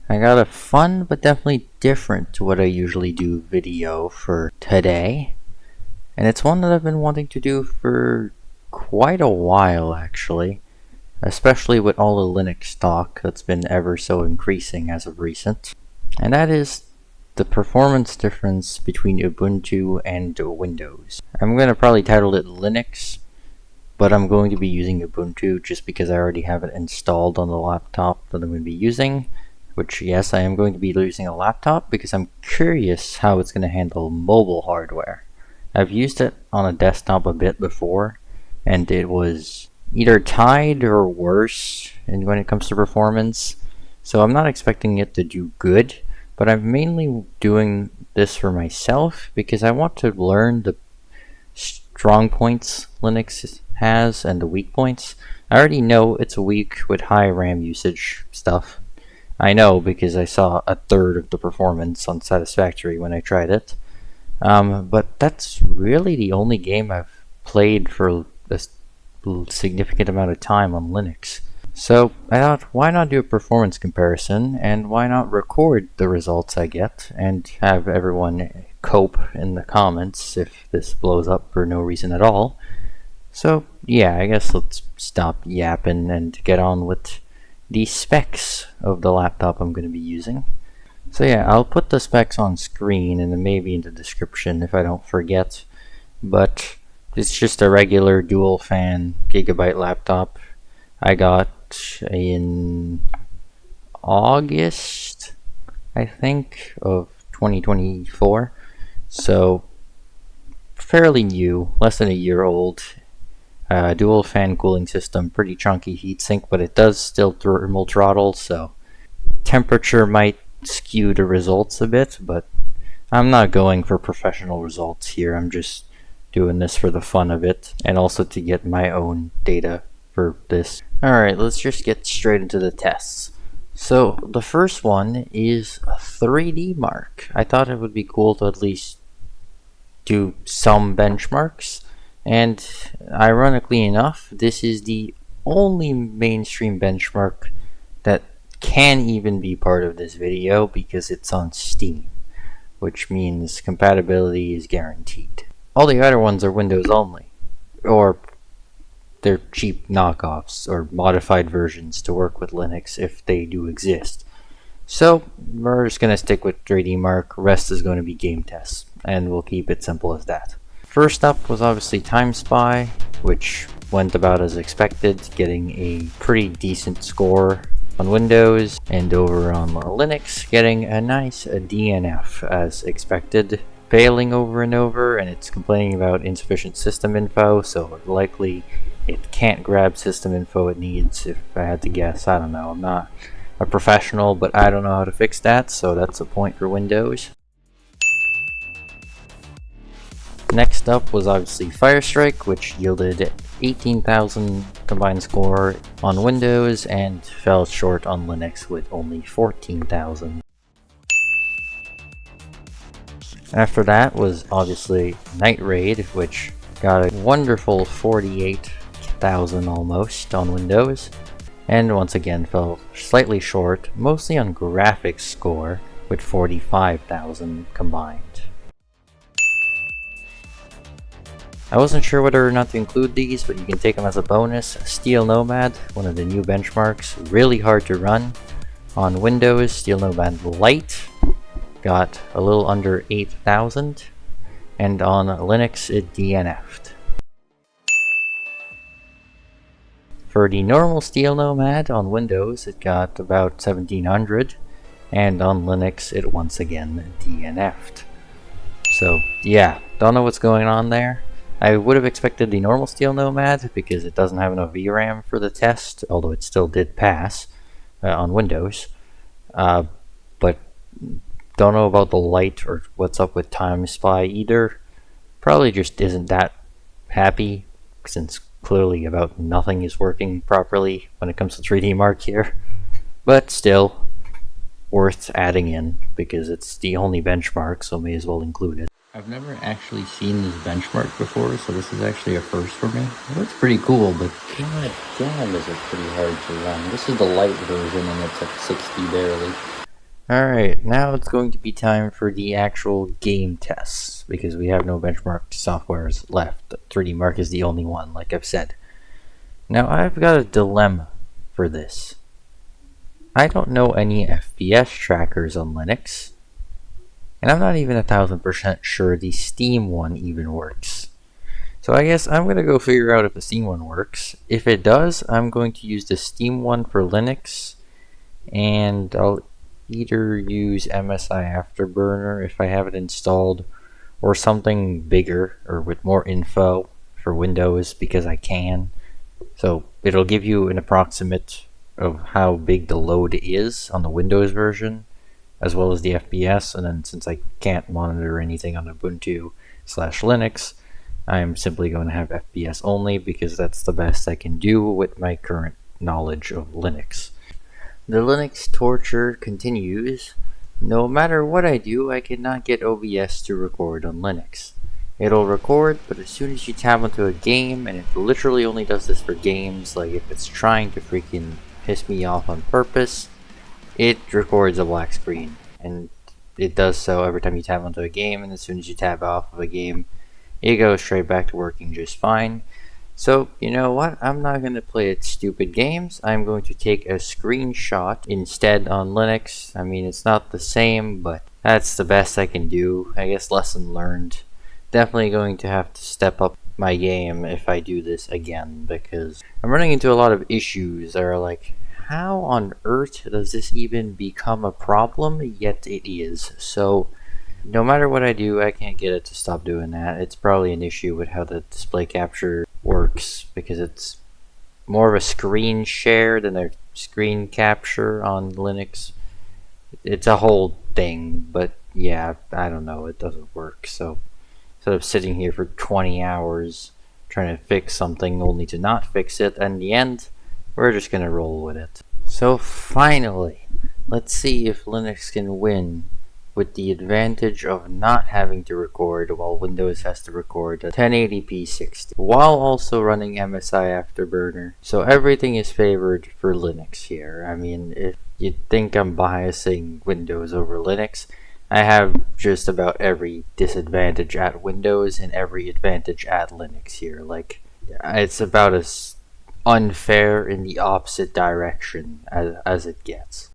I got a fun but definitely different to what I usually do video for today. And it's one that I've been wanting to do for quite a while actually. Especially with all the Linux stock that's been ever so increasing as of recent. And that is the performance difference between Ubuntu and Windows. I'm going to probably title it Linux, but I'm going to be using Ubuntu just because I already have it installed on the laptop that I'm going to be using. Which, yes, I am going to be using a laptop because I'm curious how it's going to handle mobile hardware. I've used it on a desktop a bit before, and it was either tied or worse when it comes to performance. So I'm not expecting it to do good, but I'm mainly doing this for myself because I want to learn the strong points Linux has and the weak points. I already know it's weak with high RAM usage stuff. I know because I saw a third of the performance on Satisfactory when I tried it. But that's really the only game I've played for a significant amount of time on Linux. So I thought, why not do a performance comparison, and why not record the results I get and have everyone cope in the comments if this blows up for no reason at all. So yeah, I guess let's stop yapping and get on with the specs of the laptop I'm going to be using. So yeah, I'll put the specs on screen and then maybe in the description if I don't forget. But it's just a regular dual fan GIGABYTE laptop I got in August, I think, of 2024. So fairly new, less than a year old. Dual fan cooling system, pretty chunky heatsink, but it does still thermal throttle, so temperature might skew the results a bit, but I'm not going for professional results here. I'm just doing this for the fun of it, and also to get my own data for this. Alright, let's just get straight into the tests. So the first one is a 3D Mark. I thought it would be cool to at least do some benchmarks. And ironically enough, this is the only mainstream benchmark that can even be part of this video because it's on Steam, which means compatibility is guaranteed. All the other ones are Windows only, or they're cheap knockoffs or modified versions to work with Linux if they do exist. So we're just going to stick with 3D Mark, rest is going to be game tests, and we'll keep it simple as that. First up was obviously TimeSpy, which went about as expected, getting a pretty decent score on Windows, and over on Linux, getting a nice DNF as expected, failing over and over, and it's complaining about insufficient system info, so likely it can't grab system info it needs, if I had to guess. I don't know, I'm not a professional, but I don't know how to fix that, so that's a point for Windows. Next up was obviously Firestrike, which yielded 18,000 combined score on Windows and fell short on Linux with only 14,000. After that was obviously Night Raid, which got a wonderful 48,000 almost on Windows, and once again fell slightly short, mostly on graphics score with 45,000 combined. I wasn't sure whether or not to include these, but you can take them as a bonus. Steel Nomad, one of the new benchmarks, really hard to run. On Windows, Steel Nomad Lite got a little under 8,000, and on Linux it DNF'd. For the normal Steel Nomad on Windows, it got about 1,700, and on Linux it once again DNF'd. So yeah, don't know what's going on there. I would have expected the normal Steel Nomad because it doesn't have enough VRAM for the test, although it still did pass on Windows. But don't know about the Lite or what's up with TimeSpy either. Probably just isn't that happy since clearly about nothing is working properly when it comes to 3D Mark here. But still, worth adding in because it's the only benchmark, so may as well include it. I've never actually seen this benchmark before, so this is actually a first for me. It looks pretty cool, but god damn is it pretty hard to run. This is the light version and it's at 60 barely. Alright, now it's going to be time for the actual game tests, because we have no benchmark softwares left. 3D Mark is the only one, like I've said. Now I've got a dilemma for this. I don't know any FPS trackers on Linux, and I'm not even 1000% sure the Steam one even works. So I guess I'm going to go figure out if the Steam one works. If it does, I'm going to use the Steam one for Linux, and I'll either use MSI Afterburner if I have it installed, or something bigger or with more info for Windows because I can. So it'll give you an approximate of how big the load is on the Windows version, as well as the FPS, and then since I can't monitor anything on Ubuntu/Linux, I'm simply going to have FPS only because that's the best I can do with my current knowledge of Linux. The Linux torture continues. No matter what I do, I cannot get OBS to record on Linux. It'll record, but as soon as you tab onto a game, and it literally only does this for games, like if it's trying to freaking piss me off on purpose, it records a black screen. And it does so every time you tab onto a game, and as soon as you tab off of a game, it goes straight back to working just fine. So, you know what? I'm not going to play at stupid games. I'm going to take a screenshot instead on Linux. I mean, it's not the same, but that's the best I can do. I guess lesson learned. Definitely going to have to step up my game if I do this again, because I'm running into a lot of issues that are like, how on earth does this even become a problem? Yet it is. So, no matter what I do, I can't get it to stop doing that. It's probably an issue with how the display capture works, because it's more of a screen share than a screen capture on Linux. It's a whole thing, but yeah, I don't know, it doesn't work. So instead of sitting here for 20 hours trying to fix something only to not fix it, in the end, we're just gonna roll with it. So finally, let's see if Linux can win with the advantage of not having to record while Windows has to record at 1080p 60, while also running MSI Afterburner. So everything is favored for Linux here. I mean, if you think I'm biasing Windows over Linux, I have just about every disadvantage at Windows and every advantage at Linux here. Like, it's about as unfair in the opposite direction as it gets.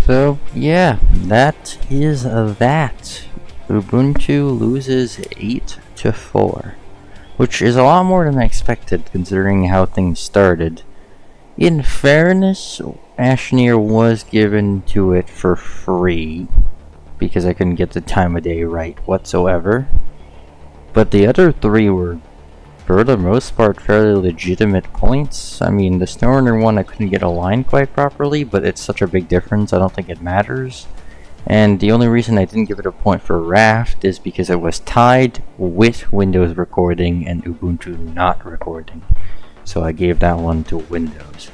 So yeah, that is that. Ubuntu loses 8-4, which is a lot more than I expected considering how things started. In fairness, Ashneer was given to it for free because I couldn't get the time of day right whatsoever. But the other three were, for the most part, fairly legitimate points. I mean, the Snorner one I couldn't get aligned quite properly, but it's such a big difference, I don't think it matters. And the only reason I didn't give it a point for Raft is because it was tied with Windows recording and Ubuntu not recording. so I gave that one to Windows.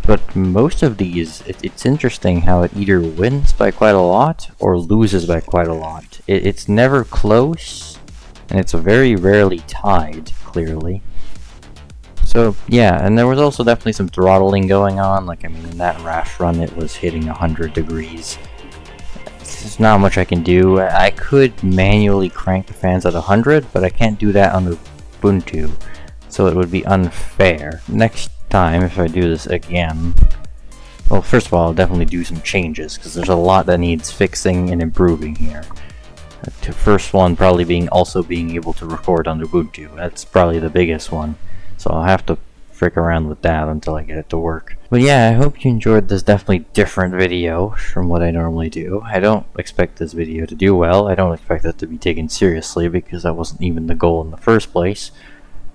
But most of these, it's interesting how it either wins by quite a lot or loses by quite a lot. It's never close, and it's very rarely tied, clearly. So yeah, and there was also definitely some throttling going on. Like, I mean, in that rash run it was hitting 100 degrees. There's not much I can do. I could manually crank the fans at 100, but I can't do that on Ubuntu, so it would be unfair. Next time, if I do this again, well, first of all, I'll definitely do some changes, because there's a lot that needs fixing and improving here. The first one probably being able to record on Ubuntu. That's probably the biggest one, so I'll have to frick around with that until I get it to work. But yeah, I hope you enjoyed this definitely different video from what I normally do. I don't expect this video to do well. I don't expect it to be taken seriously, because that wasn't even the goal in the first place.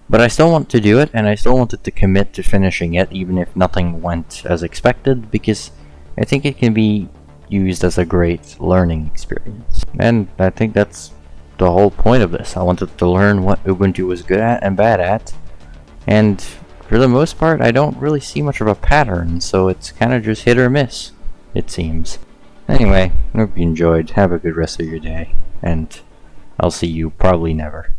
But I still want to do it, and I still wanted to commit to finishing it, even if nothing went as expected, because I think it can be used as a great learning experience. And I think that's the whole point of this. I wanted to learn what Ubuntu was good at and bad at, and for the most part, I don't really see much of a pattern, so it's kind of just hit or miss, it seems. Anyway, I hope you enjoyed. Have a good rest of your day, and I'll see you probably never.